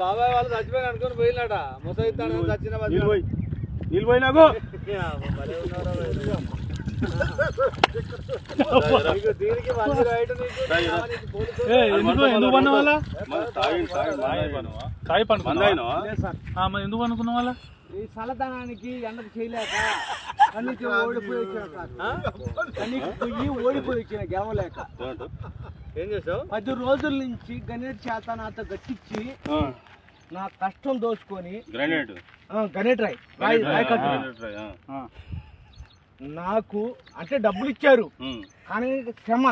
బాబాయ్ వాళ్ళు చచ్చిపోయి అనుకుని పోయినాట ముసైతాను చచ్చిన నిలిపోయినాకు దీనికి మంచి రైట్ ఎందుకు పన్న వాళ్ళ కాయ పండు ఎందుకు అనుకున్న వాళ్ళ ఈ చల్లదనానికి ఎండకు చేయలేక కన్నీకి ఓడిపోయి వచ్చాను కన్నీకి పొయ్యి ఓడిపోయి వచ్చిన గెలవలేక ఏం చేసావు 10 రోజుల నుంచి గణేట్ చేత నాతో గట్టించి నా కష్టం దోచుకొని గణేట్ రాయ్ నాకు అంటే డబ్బులు ఇచ్చారు కానీ క్షమ